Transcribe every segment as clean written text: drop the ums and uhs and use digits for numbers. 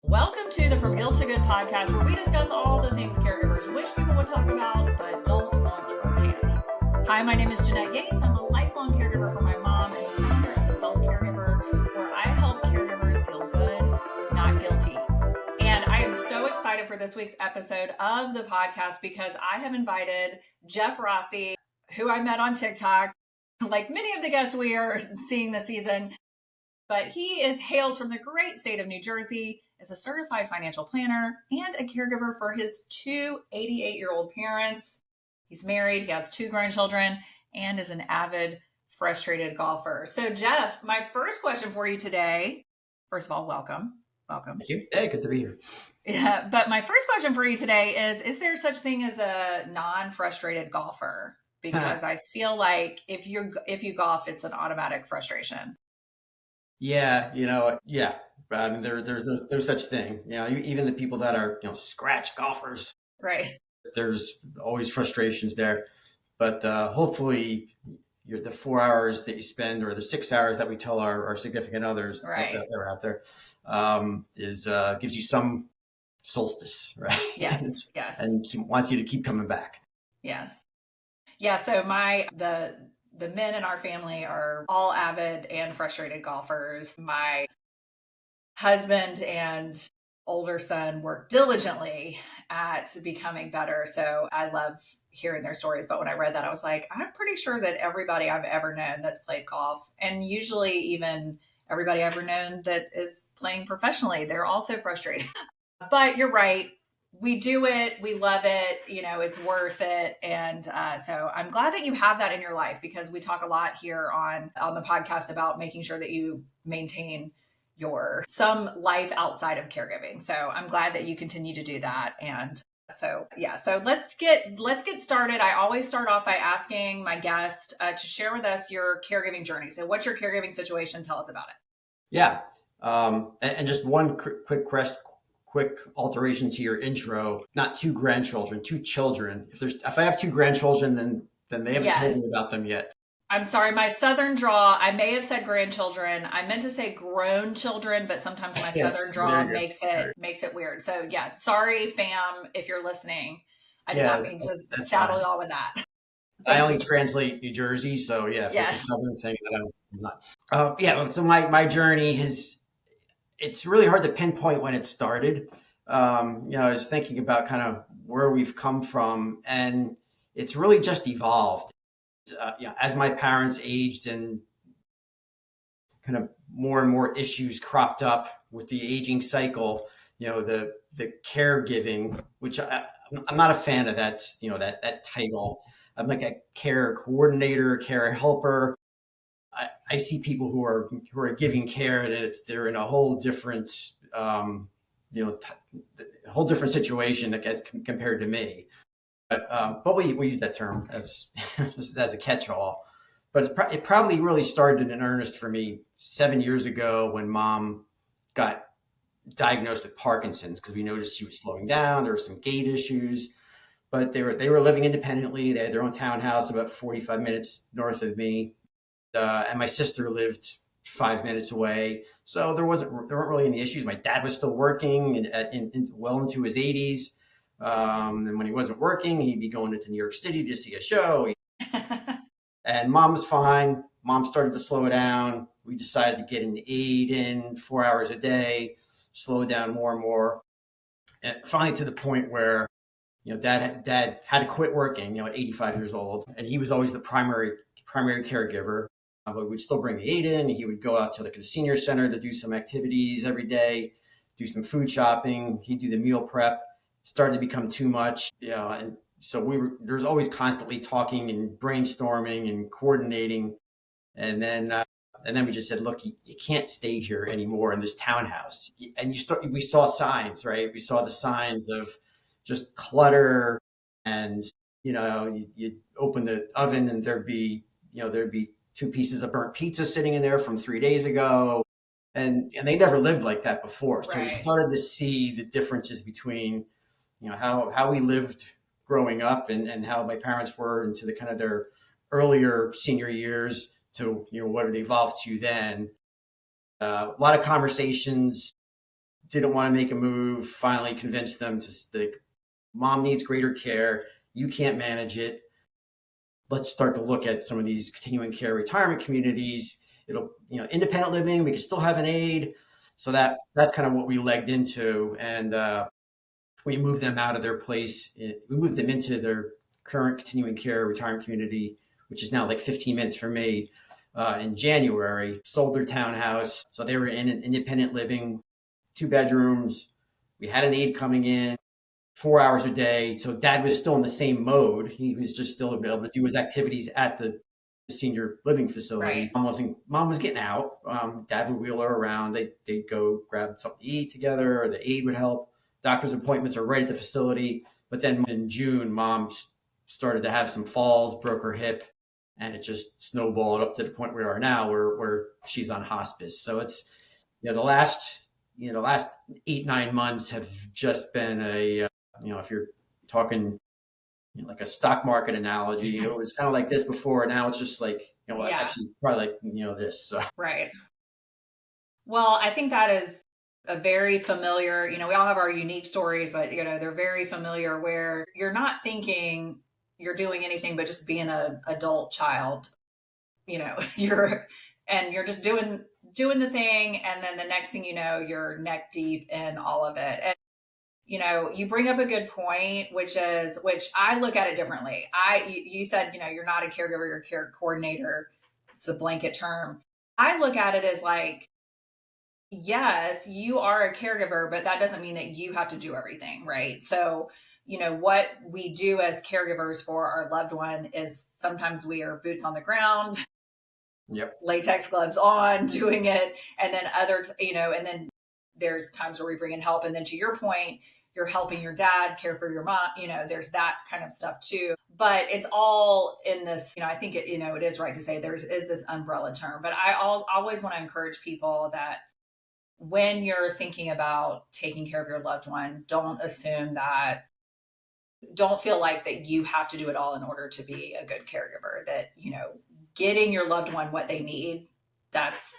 Welcome to the From Ill to Good podcast, where we discuss all the things caregivers wish people would talk about, but don't, won't, or can't. Hi, my name is Jeanette Yates. I'm a lifelong caregiver for my mom and the founder of the Self Caregiver, where I help caregivers feel good, not guilty. And I am so excited for this week's episode of the podcast because I have invited Jeff Rossi, who I met on TikTok, like many of the guests we are seeing this season. But he hails from the great state of New Jersey, is a certified financial planner and a caregiver for his two 88-year-old parents. He's married, he has two grandchildren, and is an avid, frustrated golfer. So, Jeff, my first question for you today, first of all, welcome. Thank you. Hey, good to be here. Yeah, but my first question for you today is there such thing as a non-frustrated golfer? Because I feel like if you golf, it's an automatic frustration. Yeah. I mean, there's no such thing. Even the people that are, scratch golfers, Right. there's always frustrations there. But hopefully, the 4 hours that you spend, or the 6 hours that we tell our significant others Right. that are out there, gives you some solstice, right? Yes. And wants you to keep coming back. Yes. Yeah. So the men in our family are all avid and frustrated golfers. My husband and older son work diligently at becoming better. So I love hearing their stories. But when I read that, I was like, I'm pretty sure that everybody I've ever known that's played golf, and usually even everybody I've ever known that is playing professionally, they're also frustrated. But you're right. We do it. We love it. It's worth it. And so I'm glad that you have that in your life, because we talk a lot here on the podcast about making sure that you maintain some life outside of caregiving. So I'm glad that you continue to do that. And so let's get started. I always start off by asking my guest to share with us your caregiving journey. So what's your caregiving situation? Tell us about it. Yeah. And just one quick alteration to your intro. Not two grandchildren, two children. If I have two grandchildren, then they haven't told me about them yet. I'm sorry, my southern draw, I may have said grandchildren. I meant to say grown children, but sometimes my southern draw makes it weird. So yeah, sorry fam, if you're listening. I did not mean to saddle y'all with that. I only translate New Jersey, so yeah, if it's a southern thing, then I'm not. So my journey it's really hard to pinpoint when it started. I was thinking about kind of where we've come from, and it's really just evolved. As my parents aged and kind of more and more issues cropped up with the aging cycle, the caregiving, which I'm not a fan of that title. I'm like a care coordinator, care helper. I see people who are giving care, and they're in a whole different, whole different situation, I guess, compared to me. But we use that term as as a catch-all. But it probably really started in earnest for me 7 years ago when Mom got diagnosed with Parkinson's, because we noticed she was slowing down. There were some gait issues, but they were living independently. They had their own townhouse about 45 minutes north of me. And my sister lived 5 minutes away. So there weren't really any issues. My dad was still working well into his 80s. And when he wasn't working, he'd be going into New York City to see a show. And Mom was fine. Mom started to slow down. We decided to get an aid in 4 hours a day, slow it down more and more. And finally to the point where, Dad had to quit working, at 85 years old. And he was always the primary caregiver. But we'd still bring the aid in. He would go out to the senior center to do some activities every day, do some food shopping. He'd do the meal prep. Started to become too much, and so there's always constantly talking and brainstorming and coordinating. And then we just said, look, you can't stay here anymore in this townhouse. And we saw signs, right? We saw the signs of just clutter, and you'd open the oven and there'd be 2 pieces of burnt pizza sitting in there from 3 days ago. And they never lived like that before. So we started to see the differences between, how we lived growing up and how my parents were into the kind of their earlier senior years to, what it evolved to then. A lot of conversations didn't want to make a move. Finally convinced them to stick. Mom needs greater care. You can't manage it. Let's start to look at some of these continuing care retirement communities. It'll, independent living. We can still have an aide. So that's kind of what we legged into, and we moved them out of their place. We moved them into their current continuing care retirement community, which is now like 15 minutes from me. In January, sold their townhouse, so they were in an independent living, 2 bedrooms. We had an aide coming in 4 hours a day. So dad was still in the same mode. He was just still able to do his activities at the senior living facility. Right. Mom was getting out. Dad would wheel her around. They'd go grab something to eat together, or the aide would help. Doctor's appointments are right at the facility. But then in June, mom started to have some falls, broke her hip, and it just snowballed up to the point where we are now, where she's on hospice. So it's, the last 8, 9 months have just been if you're talking, like a stock market analogy, it was kind of like this before. Now it's just like, Yeah. actually, it's probably like, this. So. Right. Well, I think that is a very familiar, we all have our unique stories, but they're very familiar where you're not thinking you're doing anything but just being a adult child. You're just doing the thing, and then the next thing you know, you're neck deep in all of it. And you bring up a good point, which I look at it differently. You said, you're not a caregiver, you're a care coordinator. It's a blanket term. I look at it as like, yes, you are a caregiver, but that doesn't mean that you have to do everything, right? So, what we do as caregivers for our loved one is sometimes we are boots on the ground, Yep. latex gloves on, doing it. And then and then there's times where we bring in help. And then to your point, you're helping your dad care for your mom, there's that kind of stuff too. But it's all in this, I think it is right to say is this umbrella term. But always want to encourage people that when you're thinking about taking care of your loved one, don't feel like that you have to do it all in order to be a good caregiver. That, getting your loved one what they need, that's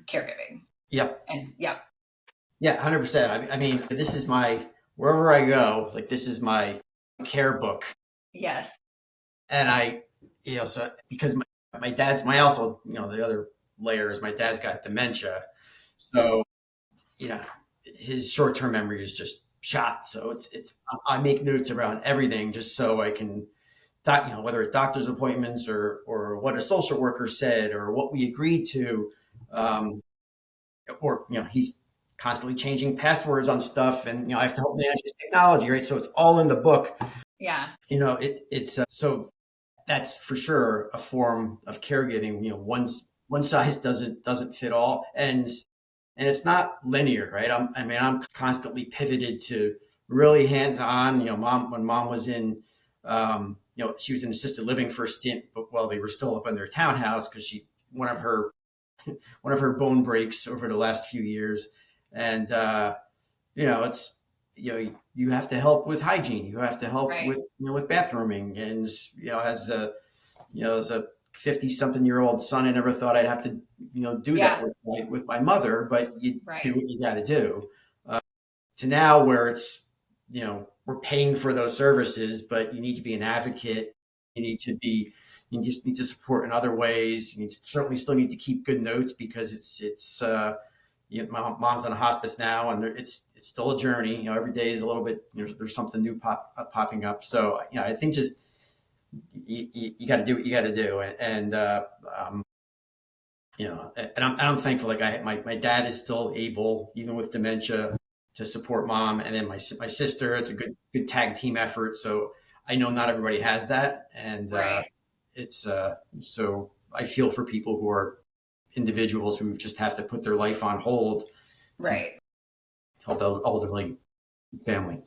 caregiving. Yep. And yeah. Yeah, 100%. I mean, this is wherever I go, like, this is my care book. Yes. And so because my dad's, my also, the other layer is my dad's got dementia. So, his short-term memory is just shot. So I make notes around everything just so I can, whether it's doctor's appointments or what a social worker said or what we agreed to, or, he's constantly changing passwords on stuff, and, I have to help manage his technology, right? So it's all in the book. Yeah. It's so that's for sure a form of caregiving. One size doesn't fit all, and it's not linear, right? I'm constantly pivoted to really hands on. When mom was in, she was in assisted living for a stint, but while they were still up in their townhouse, because one of her bone breaks over the last few years, and it's, you have to help with hygiene, you have to help Right. with bathrooming, and as a 50-something-year-old son, I never thought I'd have to do that Yeah. with my mother, but you do Right. what you got to do. To now where it's, we're paying for those services, but you need to be an advocate. You need to be, you just need to support in other ways. You certainly still need to keep good notes, because my mom's on a hospice now, and it's still a journey. Every day is a little bit, there's something new popping up. So, I think just you got to do what you got to do. And I'm thankful. Like, my dad is still able, even with dementia, to support mom, and then my sister. It's a good tag team effort. So I know not everybody has that, and Right. it's so I feel for people who are individuals who just have to put their life on hold to Right. help elderly family.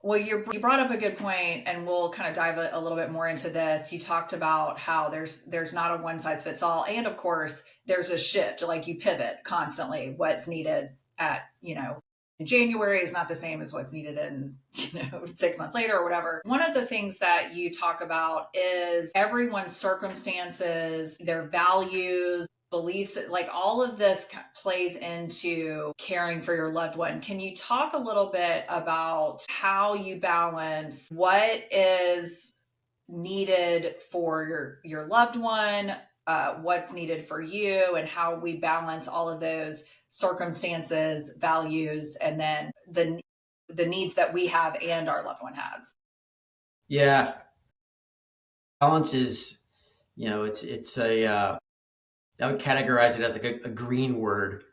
Well, you brought up a good point, and we'll kind of dive a little bit more into this. You talked about how there's not a one size fits all, and of course, there's a shift. Like, you pivot constantly. What's needed at in January is not the same as what's needed in 6 months later or whatever. One of the things that you talk about is everyone's circumstances, their values, beliefs, like all of this plays into caring for your loved one. Can you talk a little bit about how you balance what is needed for your loved one, what's needed for you, and how we balance all of those circumstances, values, and then the needs that we have and our loved one has? Yeah, balance is, it's a I would categorize it as like a green word,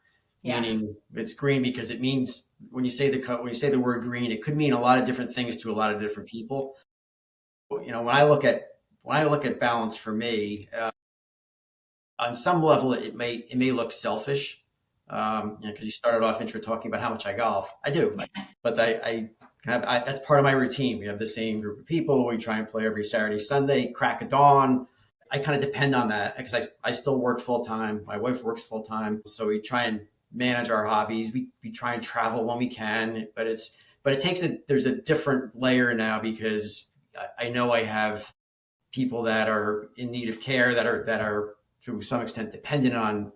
Yeah. meaning it's green because it means when you say the word green, it could mean a lot of different things to a lot of different people. When I look at balance for me, on some level, it may look selfish, because you started off intro talking about how much I golf. I do, but that's part of my routine. We have the same group of people. We try and play every Saturday, Sunday, crack of dawn. I kind of depend on that because I still work full time. My wife works full time, so we try and manage our hobbies. We try and travel when we can, there's a different layer now because I know I have people that are in need of care that are to some extent dependent on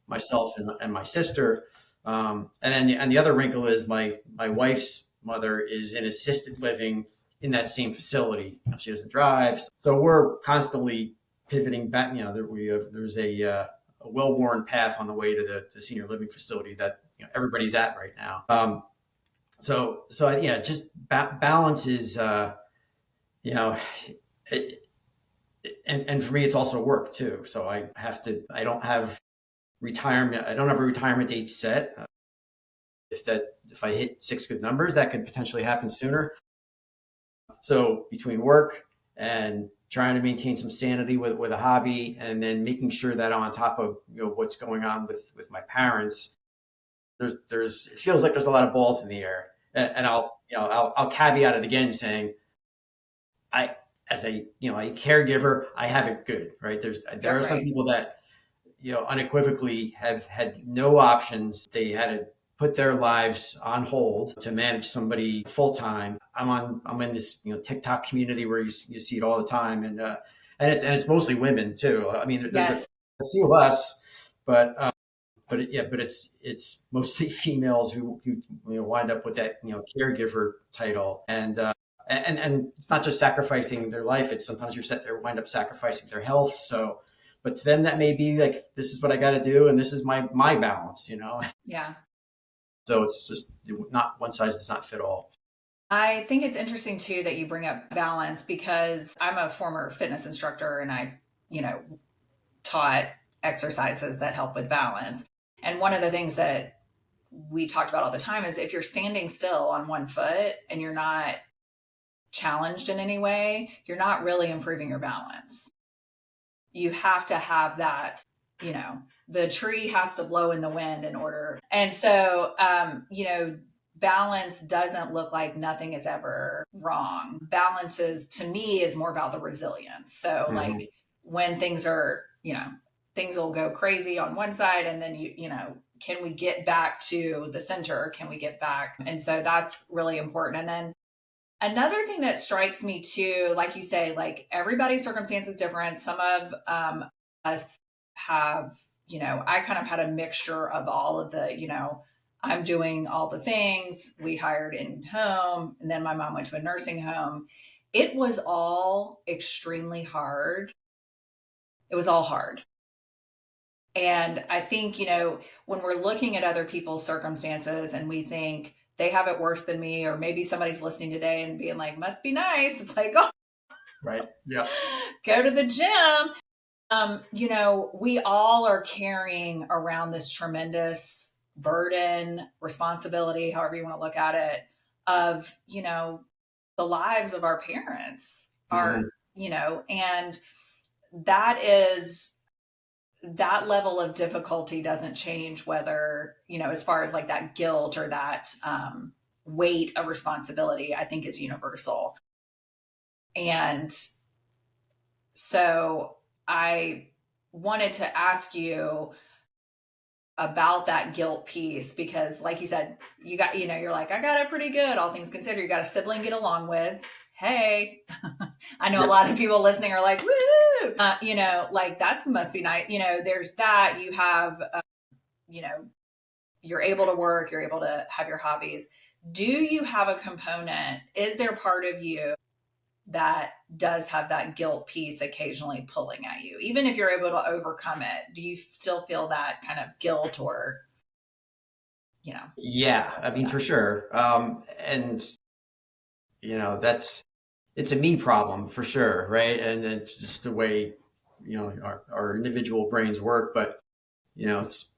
myself and my sister. And the other wrinkle is my wife's mother is in assisted living in that same facility. She doesn't drive, so we're constantly pivoting back. There's a well-worn path on the way to the senior living facility that everybody's at right now. So yeah, just balance is you know. It, and for me, it's also work too. So I don't have retirement. I don't have a retirement date set. If I hit six good numbers, that could potentially happen sooner. So between work and trying to maintain some sanity with a hobby, and then making sure that on top of what's going on with my parents, it feels like there's a lot of balls in the air. And I'll caveat it again saying I as a caregiver, I have it good, right? There are some Right. people that unequivocally have had no options. They had to put their lives on hold to manage somebody full time. I'm in this TikTok community where you see it all the time, and it's mostly women too. I mean, there's a Yes. few of us, but it's mostly females who wind up with that caregiver title, and it's not just sacrificing their life. It's sometimes they wind up sacrificing their health. So, but to them that may be like, this is what I got to do, and this is my balance. Yeah. So it's just not one size does not fit all. I think it's interesting too that you bring up balance because I'm a former fitness instructor and I, you know, taught exercises that help with balance. And one of the things that we talked about all the time is if you're standing still on one foot and you're not challenged in any way, you're not really improving your balance. You have to have that, the tree has to blow in the wind in order. And so, balance doesn't look like nothing is ever wrong. Balance to me, is more about the resilience. So, Mhm. like when things will go crazy on one side and then can we get back to the center? Can we get back? And so that's really important. And then another thing that strikes me too, like you say, like everybody's circumstance is different. Some of us have, I kind of had a mixture of all of I'm doing all the things. We hired in home, and then my mom went to a nursing home. It was all extremely hard. It was all hard. And I think, when we're looking at other people's circumstances and we think they have it worse than me, or maybe somebody's listening today and being like, must be nice, like, oh, Right. Yeah. go to the gym. We all are carrying around this tremendous burden, responsibility, however you want to look at it, of, the lives of our parents are, Hmm. and that is that level of difficulty doesn't change whether, as far as like that guilt or that weight of responsibility, I think is universal. And so I wanted to ask you about that guilt piece because, like you said, you're like, I got it pretty good, all things considered. You got a sibling to get along with. hey, I know a Yeah. lot of people listening are like, woo, like that's must be nice. There's that. You have, you know, you're able to work, you're able to have your hobbies. Do you have a component? Is there part of you that does have that guilt piece occasionally pulling at you? Even if you're able to overcome it, do you still feel that kind of guilt or, Yeah, I for mean, for that? sure. And that's it's a me problem for sure, right? And it's just the way our individual brains work. But it's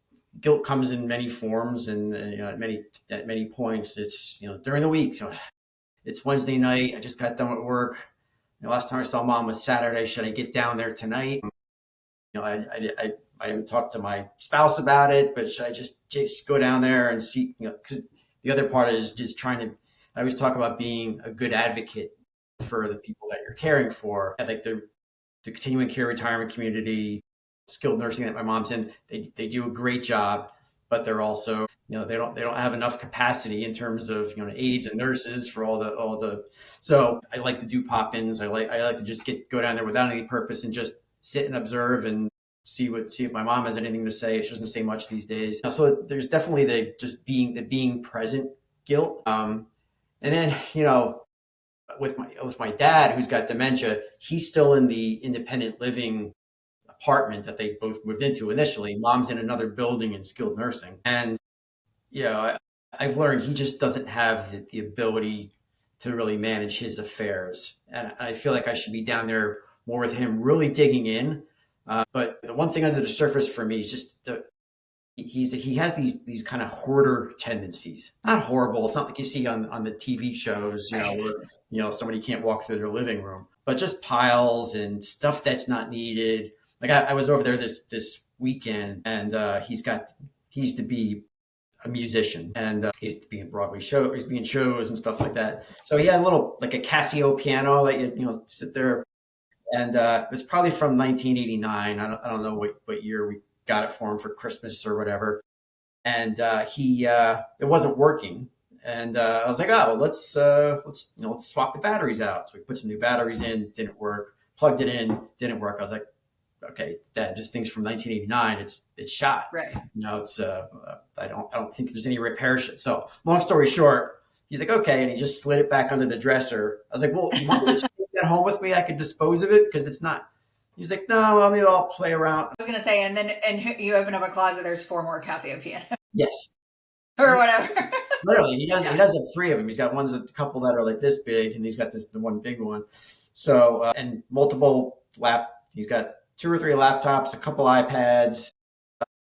guilt comes in many forms, and at many points. It's during the week. So it's Wednesday night. I just got done with work. The last time I saw mom was Saturday. Should I get down there tonight? I haven't talked to my spouse about it, but should I just go down there and see? Because the other part is just trying to. I always talk about being a good advocate for the people that you're caring for. I like the continuing care retirement community, skilled nursing that my mom's in. They do a great job, but they're also they don't have enough capacity in terms of aides and nurses for all the. So I like to do pop-ins. I like to just go down there without any purpose and just sit and observe and see if my mom has anything to say. She doesn't say much these days. So there's definitely the being present guilt. And then with my dad who's got dementia, he's still in the independent living apartment that they both moved into initially. Mom's in another building in skilled nursing, and I've learned he just doesn't have the ability to really manage his affairs, and I feel like I should be down there more with him, really digging in. But the one thing under the surface for me is just he has these kind of hoarder tendencies. Not horrible. It's not like you see on the TV shows, Right. where somebody can't walk through their living room, but just piles and stuff that's not needed. Like I was over there this weekend, and he used to be a musician, and he used to be in Broadway shows, he's being shows and stuff like that. So he had a little like a Casio piano that sit there, and it was probably from 1989. I don't know what year we got it for him for Christmas or whatever. And he it wasn't working, and I was like, oh, well, let's swap the batteries out. So we put some new batteries in, didn't work. Plugged it in, didn't work. I was like, okay, Dad, this thing's from 1989. It's shot. Right. It's I don't think there's any repair shit. So long story short, he's like, okay, and he just slid it back under the dresser. I was like, well, you want me to just take that home with me? I could dispose of it because it's not. He's like, no, well, maybe I'll play around. I was gonna say, and you open up a closet, there's four more Casio pianos Yes, or whatever. literally, he does. He Yeah. does have three of them. He's got a couple that are like this big, and he's got the one big one. So and multiple lap. He's got two or three laptops, a couple iPads.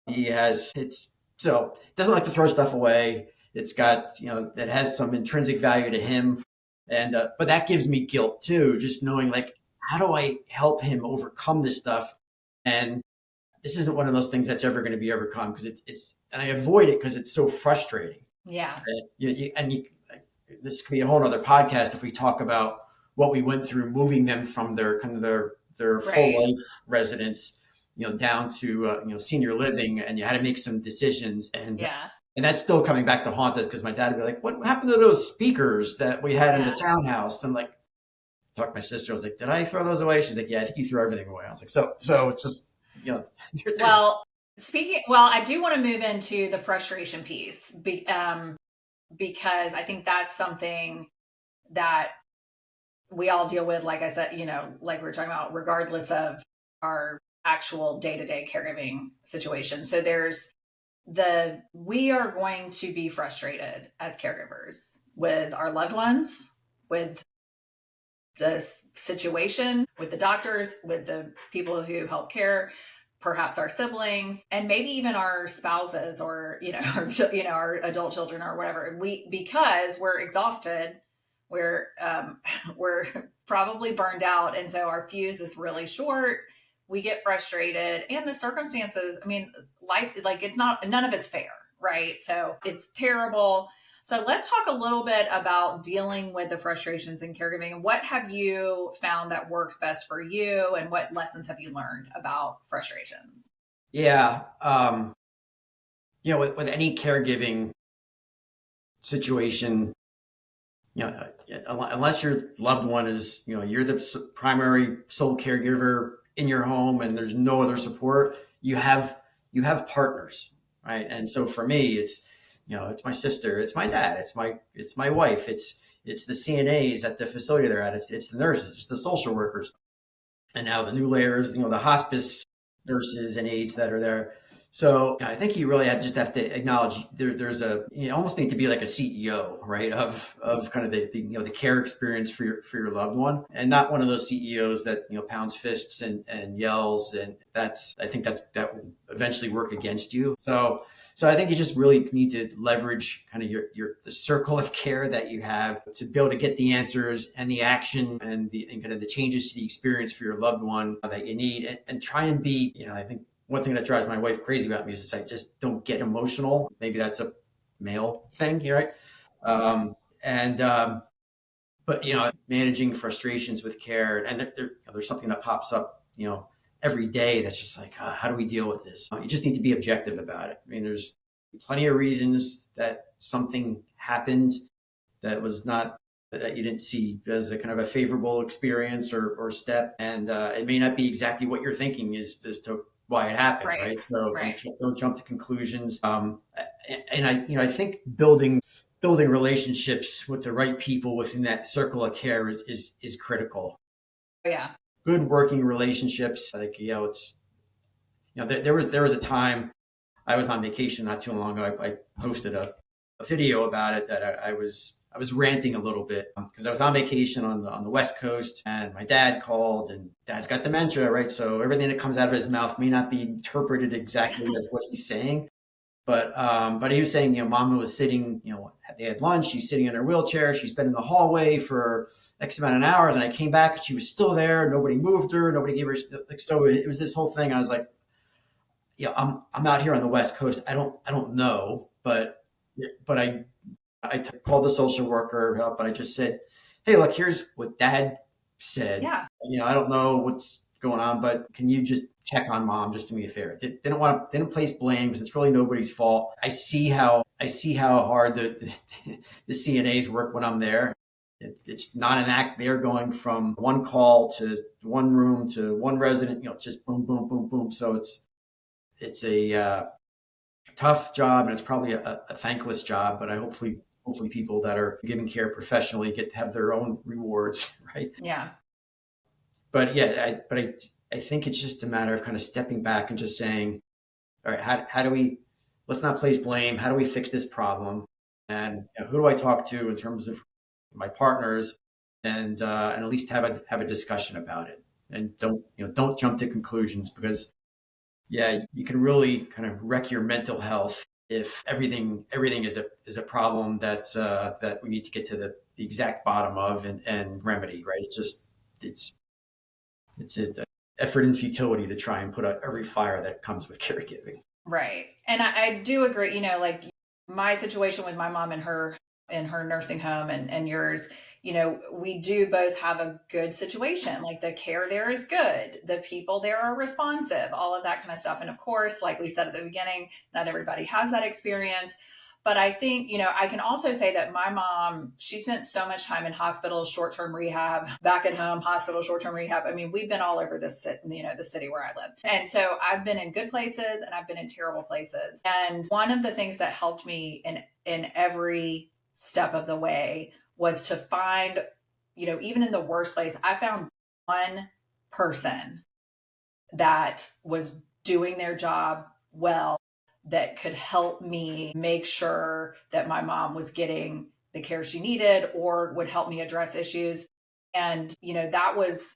He has it's so doesn't like to throw stuff away. It's got that has some intrinsic value to him, and but that gives me guilt too, just knowing like how do I help him overcome this stuff, and this isn't one of those things that's ever going to be overcome because it's and I avoid it because it's so frustrating. Yeah. This could be a whole other podcast if we talk about what we went through moving them from their kind of their full Right. life residence, down to senior living, and you had to make some decisions, Yeah. and that's still coming back to haunt us because my dad would be like, "What happened to those speakers that we had in the Yeah. townhouse?" I'm like, talked to my sister. I was like, "Did I throw those away?" She's like, "Yeah, I think you threw everything away." I was like, "So it's just there's Well, well, I do want to move into the frustration piece because I think that's something that we all deal with, like I said, like we were talking about, regardless of our actual day to day caregiving situation. So we are going to be frustrated as caregivers with our loved ones, with this situation, with the doctors, with the people who help care, perhaps our siblings, and maybe even our spouses, or our adult children, or whatever. Because we're exhausted, we're we're probably burned out, and so our fuse is really short. We get frustrated, and the circumstances. I mean, life, like, it's not, none of it's fair, right? So it's terrible. So let's talk a little bit about dealing with the frustrations in caregiving. And what have you found that works best for you, and what lessons have you learned about frustrations? yeah. With any caregiving situation, you know, unless your loved one is, you're the primary sole caregiver in your home and there's no other support, you have partners, right? And so for me, it's my sister, it's my dad, it's my wife, it's the CNAs at the facility they're at, it's the nurses, it's the social workers, and now the new layers, the hospice nurses and aides that are there. So I think you really just have to acknowledge you almost need to be like a CEO, right? Of kind of the care experience for your loved one, and not one of those CEOs that pounds fists and yells, and I think that will eventually work against you. So I think you just really need to leverage kind of the circle of care that you have to be able to get the answers and the action and kind of the changes to the experience for your loved one that you need, and try and be, I think one thing that drives my wife crazy about me is I just don't get emotional. Maybe that's a male thing, right? And but managing frustrations with care, and there's something that pops up, every day that's just like, how do we deal with this? You just need to be objective about it. I mean, there's plenty of reasons that something happened that was not that you didn't see as a kind of a favorable experience or step, and it may not be exactly what you're thinking is as to why it happened, Right. right? So Right. don't jump to conclusions. And I think building relationships with the right people within that circle of care is critical. Yeah. Good working relationships, like it's there was a time I was on vacation not too long ago. I posted a video about it that I was ranting a little bit because I was on vacation on the West Coast, and my dad called, and dad's got dementia, right? So everything that comes out of his mouth may not be interpreted exactly as what he's saying. But he was saying, Mama was sitting, they had lunch. She's sitting in her wheelchair. She's been in the hallway for X amount of hours, and I came back and she was still there. Nobody moved her. Nobody gave her like. So it was this whole thing. I was like, I'm out here on the West Coast. I don't know, but I called the social worker help, but I just said, hey, look, here's what Dad said. Yeah. I don't know what's going on, but can you just check on Mom just to me a favor? Didn't place blame because it's really nobody's fault. I see how hard the CNAs work when I'm there. It's not an act. They're going from one call to one room to one resident, just boom, boom, boom, boom. So it's a tough job, and it's probably a thankless job. But hopefully people that are giving care professionally get to have their own rewards, right? Yeah. But yeah, I think it's just a matter of kind of stepping back and just saying, all right, how do we, let's not place blame. How do we fix this problem? And who do I talk to in terms of my partners, and at least have a discussion about it, and don't jump to conclusions, because yeah, you can really kind of wreck your mental health if everything is a problem that we need to get to the exact bottom of and remedy, right? It's an effort and futility to try and put out every fire that comes with caregiving. Right. And I do agree, like my situation with my mom and her in her nursing home and yours, we do both have a good situation. Like the care there is good. The people there are responsive, all of that kind of stuff. And of course, like we said at the beginning, not everybody has that experience. But I think, I can also say that my mom, she spent so much time in hospitals, short-term rehab, back at home, hospital, short-term rehab. I mean, we've been all over this, the city where I live. And so I've been in good places and I've been in terrible places. And one of the things that helped me in every step of the way was to find, even in the worst place, I found one person that was doing their job well, that could help me make sure that my mom was getting the care she needed or would help me address issues. And, that was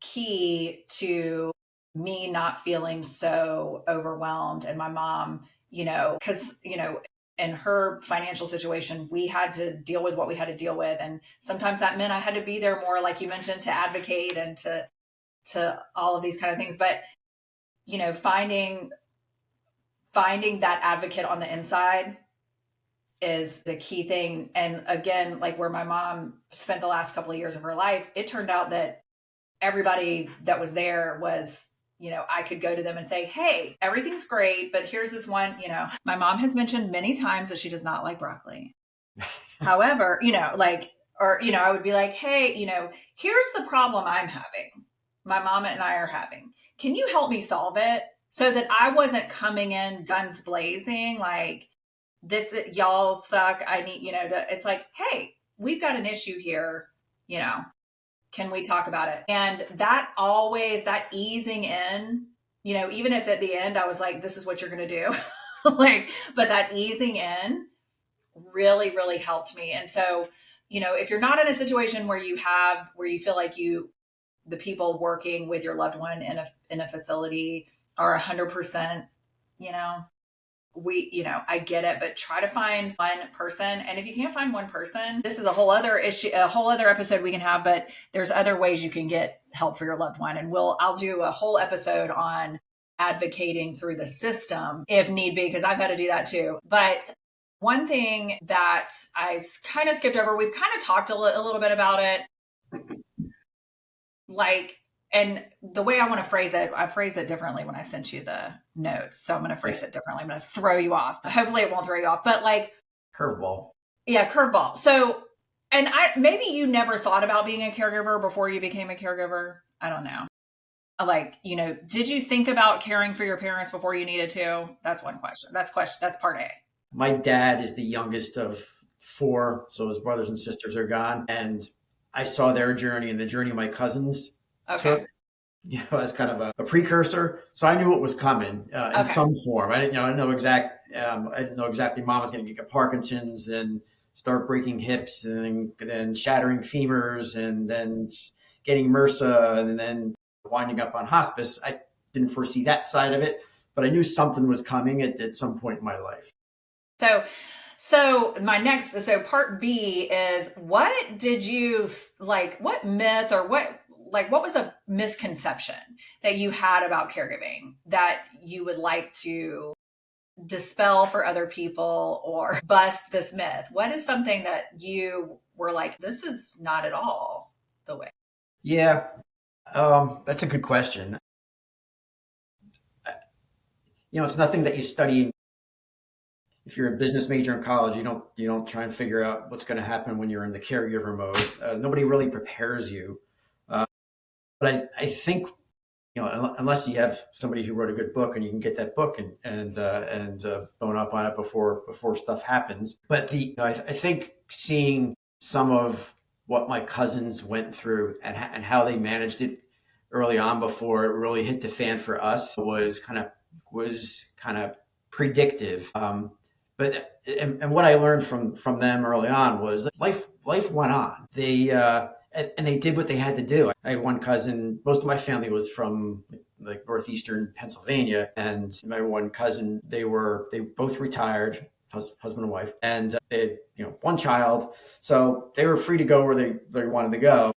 key to me not feeling so overwhelmed. And my mom, because, in her financial situation, we had to deal with what we had to deal with. And sometimes that meant I had to be there more, like you mentioned, to advocate and to all of these kind of things. But, finding that advocate on the inside is the key thing. And again, like where my mom spent the last couple of years of her life, it turned out that everybody that was there was, I could go to them and say, hey, everything's great, but here's this one, my mom has mentioned many times that she does not like broccoli. However, like Or, I would be like, hey, here's the problem I'm having. My mama and I are having. Can you help me solve it? So that I wasn't coming in guns blazing, like, this, y'all suck. I need, it's like, hey, we've got an issue here. You know, can we talk about it? And that always, that easing in, even if at the end I was like, this is what you're going to do, like, but that easing in really, really helped me. And so, if you're not in a situation where you feel like the people working with your loved one in a facility are 100%, you know, I get it, but try to find one person. And if you can't find one person, this is a whole other issue, a whole other episode we can have, but there's other ways you can get help for your loved one. And I'll do a whole episode on advocating through the system if need be, because I've had to do that too. But one thing that I kind of skipped over, we've kind of talked a little bit about it, like, and the way I want to phrase it, I phrased it differently when I sent you the notes. So I'm going to phrase it differently. I'm going to throw you off. Hopefully it won't throw you off, but like, Curveball. yeah, curveball. So, and maybe you never thought about being a caregiver before you became a caregiver. I don't know. Like, did you think about caring for your parents before you needed to? That's one question. That's part A. My dad is the youngest of four, so his brothers and sisters are gone. And I saw their journey and the journey my cousins Okay. took, as kind of a precursor. So I knew what was coming in Okay. some form. I didn't know exactly mom was going to get Parkinson's, then start breaking hips, and then shattering femurs, and then getting MRSA, and then winding up on hospice. I didn't foresee that side of it, but I knew something was coming at some point in my life. So part B is, what did you like, what myth or what was a misconception that you had about caregiving that you would like to dispel for other people or bust this myth? What is something that you were like, this is not at all the way? Yeah, that's a good question. It's nothing that you study. If you're a business major in college, you don't try and figure out what's going to happen when you're in the caregiver mode. Nobody really prepares you. But I think, unless you have somebody who wrote a good book and you can get that book and bone up on it before stuff happens. But I think seeing some of what my cousins went through and how they managed it early on before it really hit the fan for us was kind of predictive. But what I learned from them early on was life went on. And they did what they had to do. I had one cousin. Most of my family was from like northeastern Pennsylvania, and my one cousin, they both retired, husband and wife, and they had one child, so they were free to go where they wanted to go,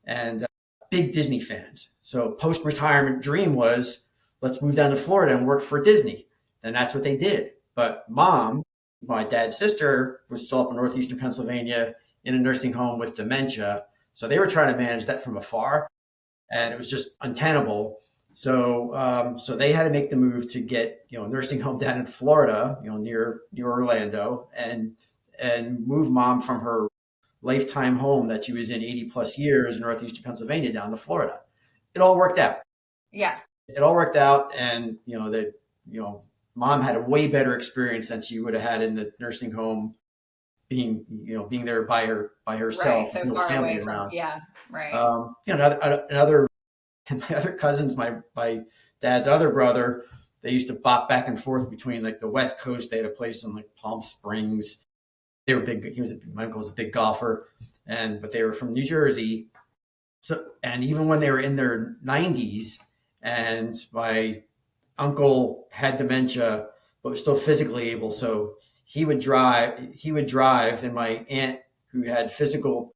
and big Disney fans. So post retirement dream was, let's move down to Florida and work for Disney, and that's what they did. But mom, my dad's sister, was still up in northeastern Pennsylvania in a nursing home with dementia. So they were trying to manage that from afar, and it was just untenable. So they had to make the move to get a nursing home down in Florida, near Orlando, and move mom from her lifetime home that she was in 80 plus years in northeastern Pennsylvania down to Florida. It all worked out. Yeah. It all worked out, and mom had a way better experience than she would have had in the nursing home, being there by herself, Right. So no far family away from, around. yeah. Right. Another and my other cousins, my dad's other brother, they used to bop back and forth between like the West Coast. They had a place in like Palm Springs. They were big. My uncle was a big golfer, but they were from New Jersey. So, and even when they were in their 90s, and my uncle had dementia but was still physically able, so he would drive, and my aunt, who had physical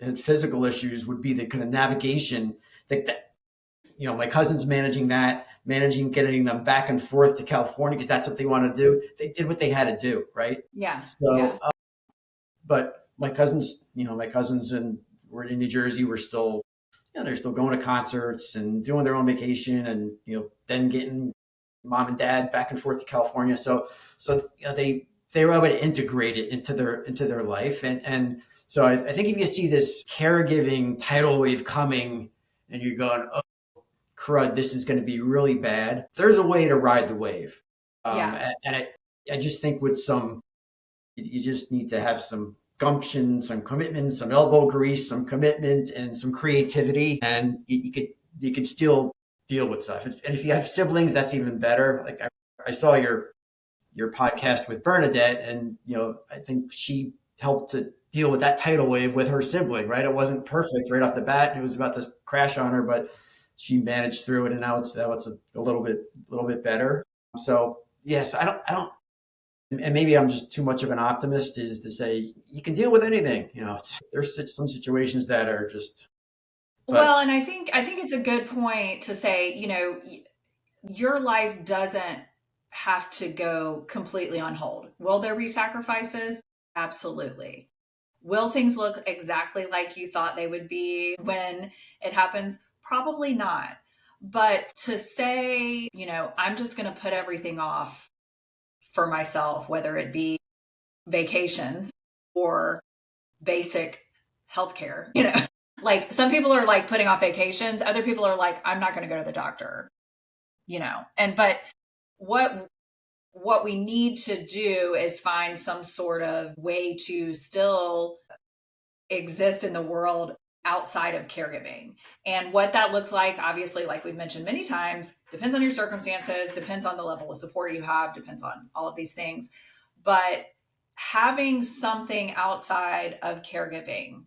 issues, would be the kind of navigation that my cousins managing getting them back and forth to California because that's what they wanted to do. They did what they had to do, right? Yeah. So, Yeah. But my cousins, were in New Jersey, were still, they're still going to concerts and doing their own vacation, and then getting mom and dad back and forth to California. So they were able to integrate it into their life. And so I think if you see this caregiving tidal wave coming and you're going, oh crud, this is going to be really bad, there's a way to ride the wave. Yeah. I just think with some, you just need to have some gumption, some commitment, some elbow grease, some commitment, and some creativity, and you could still deal with stuff. And if you have siblings, that's even better. Like I saw your podcast with Bernadette, and I think she helped to deal with that tidal wave with her sibling. Right, it wasn't perfect right off the bat. It was about to crash on her, but she managed through it, and now it's a little bit better. So yes, I don't and maybe I'm just too much of an optimist, is to say you can deal with anything. There's some situations that are just, but Well, and I think it's a good point to say, your life doesn't have to go completely on hold. Will there be sacrifices? Absolutely. Will things look exactly like you thought they would be when it happens? Probably not. But to say, I'm just going to put everything off for myself, whether it be vacations or basic healthcare, like some people are like putting off vacations, other people are like, I'm not going to go to the doctor, but what what we need to do is find some sort of way to still exist in the world outside of caregiving. And what that looks like, obviously, like we've mentioned many times, depends on your circumstances, depends on the level of support you have, depends on all of these things. But having something outside of caregiving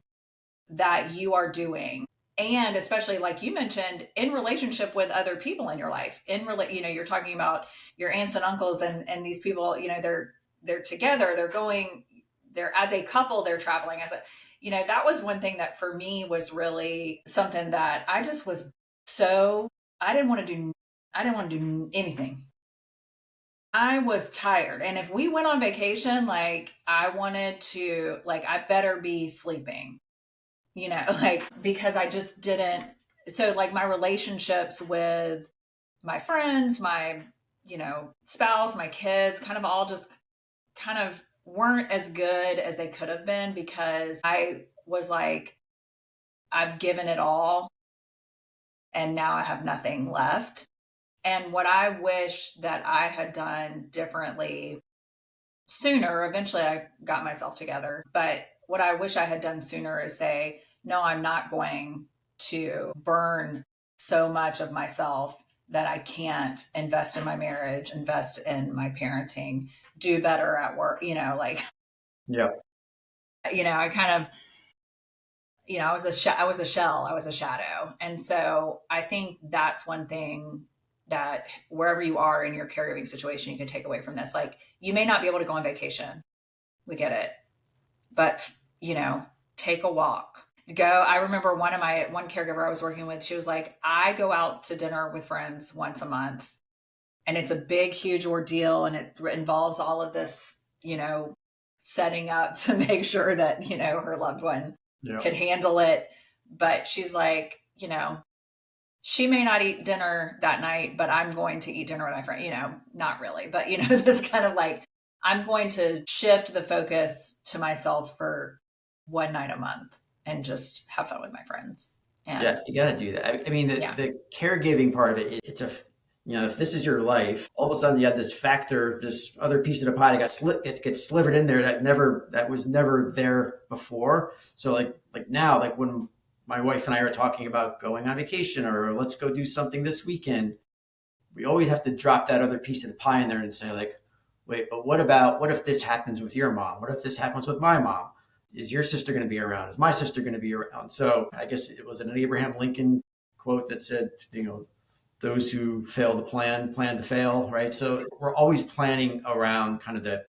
that you are doing, and especially like you mentioned, in relationship with other people in your life, you're talking about your aunts and uncles, and these people, they're together, they're as a couple, they're traveling as a, that was one thing that for me was really something that I just was so, I didn't want to do, I didn't want to do anything. I was tired. And if we went on vacation, like I wanted to, like, I better be sleeping, like, because I just didn't. So, like, my relationships with my friends, my, spouse, my kids, kind of all just kind of weren't as good as they could have been because I was like, I've given it all and now I have nothing left. And what I wish that I had done differently sooner, eventually I got myself together, but what I wish I had done sooner is say, no, I'm not going to burn so much of myself that I can't invest in my marriage, invest in my parenting, do better at work, like, yeah, I kind of, I was I was a shell, I was a shadow. And so I think that's one thing that wherever you are in your caregiving situation, you can take away from this. Like, you may not be able to go on vacation. We get it. But, take a walk. Go. I remember one caregiver I was working with, she was like, I go out to dinner with friends once a month, and it's a big, huge ordeal, and it involves all of this, setting up to make sure that, her loved one yeah, could handle it. But she's like, she may not eat dinner that night, but I'm going to eat dinner with my friend, not really, but this kind of like, I'm going to shift the focus to myself for one night a month and just have fun with my friends. yeah. And You got to do that. I mean, yeah, the caregiving part of it, it's a, if this is your life, all of a sudden you have this factor, this other piece of the pie that it gets slivered in there that was never there before. So like now, like when my wife and I are talking about going on vacation or let's go do something this weekend, we always have to drop that other piece of the pie in there and say like, wait, but what if this happens with your mom? What if this happens with my mom? Is your sister going to be around? Is my sister going to be around? So I guess it was an Abraham Lincoln quote that said, those who fail to plan to fail, right? So we're always planning around kind of the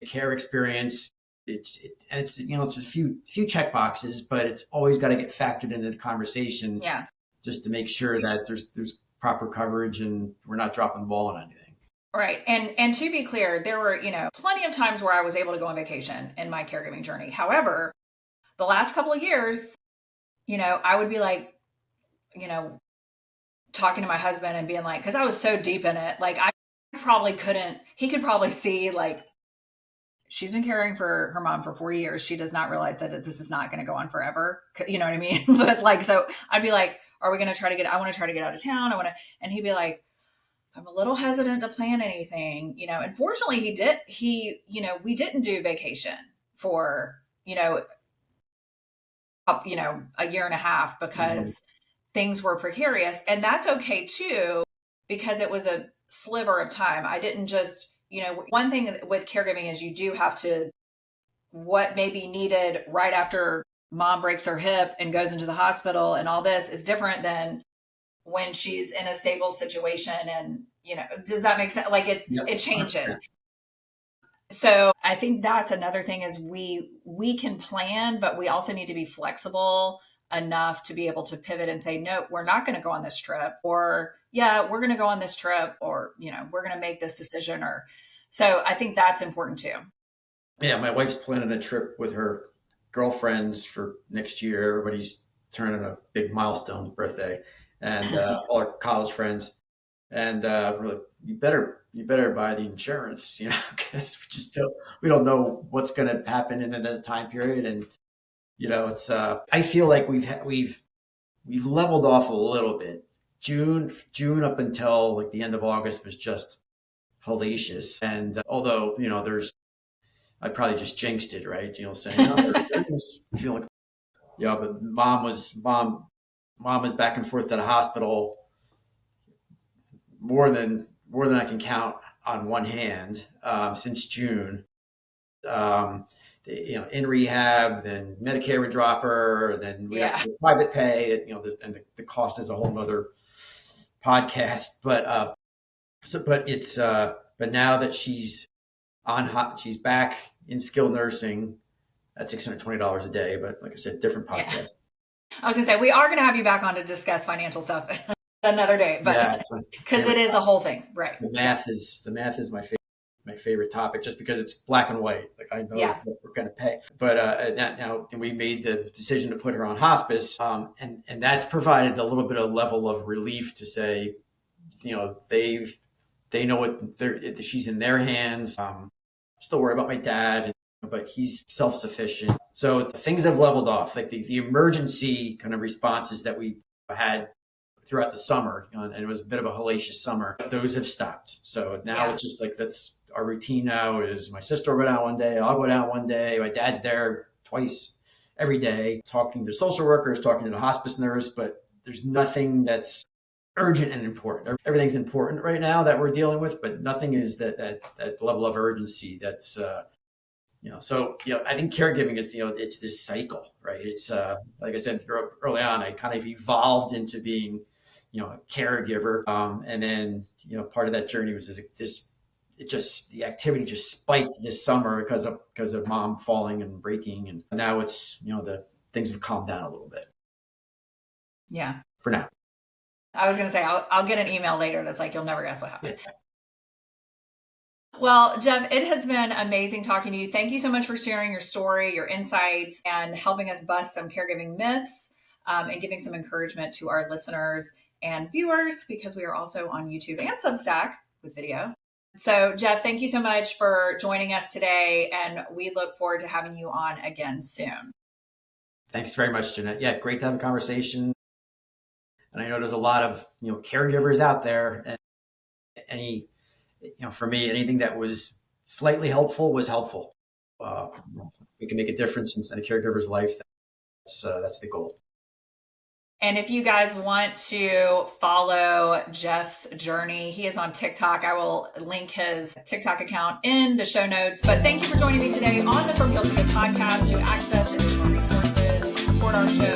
care experience. It's a few check boxes, but it's always got to get factored into the conversation yeah. just to make sure that there's proper coverage and we're not dropping the ball on anything. Right. And to be clear, there were, plenty of times where I was able to go on vacation in my caregiving journey. However, the last couple of years, I would be like, you know, talking to my husband and being like, because I was so deep in it, like I probably couldn't, he could probably see like she's been caring for her mom for 40 years. She does not realize that this is not going to go on forever. You know what I mean? But like, so I'd be like, are we going to try to I want to try to get out of town. And he'd be like, I'm a little hesitant to plan anything, and fortunately we didn't do vacation for, a year and a half because things were precarious. And that's okay too, because it was a sliver of time. I didn't just, one thing with caregiving is you do have to, what may be needed right after mom breaks her hip and goes into the hospital and all this is different than when she's in a stable situation. And, does that make sense? Like it changes. So I think that's another thing is we can plan, but we also need to be flexible enough to be able to pivot and say, no, we're not going to go on this trip, or yeah, we're going to go on this trip, or, we're going to make this decision. Or, so I think that's important too. Yeah. My wife's planning a trip with her girlfriends for next year. Everybody's turning a big milestone birthday, and all our college friends. And we're like, you better buy the insurance, because we don't know what's going to happen in that time period. And it's I feel like we've leveled off a little bit. June up until like the end of August was just hellacious. And although I probably just jinxed it, right? Saying, I feel like, but mom was back and forth to the hospital more than I can count on one hand since June. In rehab, then Medicare would drop her, then we have to do private pay. And the cost is a whole nother podcast. But but now that she's she's back in skilled nursing at $620 a day. But like I said, different podcast. Yeah. I was gonna say we are gonna have you back on to discuss financial stuff another day, but because it is a whole thing, right? The math is my favorite topic, just because it's black and white. Like I know what we're going to pay, but now we made the decision to put her on hospice, and that's provided a little bit of level of relief to say, they know what she's in their hands. Still worry about my dad, but he's self-sufficient. So things have leveled off. Like the emergency kind of responses that we had throughout the summer, and it was a bit of a hellacious summer, those have stopped. So now it's just like, that's our routine now is my sister will go down one day, I'll go down one day, my dad's there twice every day, talking to social workers, talking to the hospice nurse, but there's nothing that's urgent and important. Everything's important right now that we're dealing with, but nothing is that level of urgency that's so I think caregiving is it's this cycle, right? It's like I said early on, I kind of evolved into being a caregiver, and then part of that journey was the activity just spiked this summer because of mom falling and breaking, and now it's the things have calmed down a little bit. Yeah, for now. I was gonna say I'll get an email later that's like, you'll never guess what happened. Well, Jeff, it has been amazing talking to you. Thank you so much for sharing your story, your insights, and helping us bust some caregiving myths, and giving some encouragement to our listeners and viewers, because we are also on YouTube and Substack with videos. So, Jeff, thank you so much for joining us today, and we look forward to having you on again soon. Thanks very much, Jeanette. Yeah, great to have a conversation. And I know there's a lot of caregivers out there, and for me, anything that was slightly helpful was helpful. We can make a difference in a caregiver's life. That's the goal. And if you guys want to follow Jeff's journey, he is on TikTok. I will link his TikTok account in the show notes. But thank you for joining me today on the From Guilty to Good podcast to access additional resources, support our show,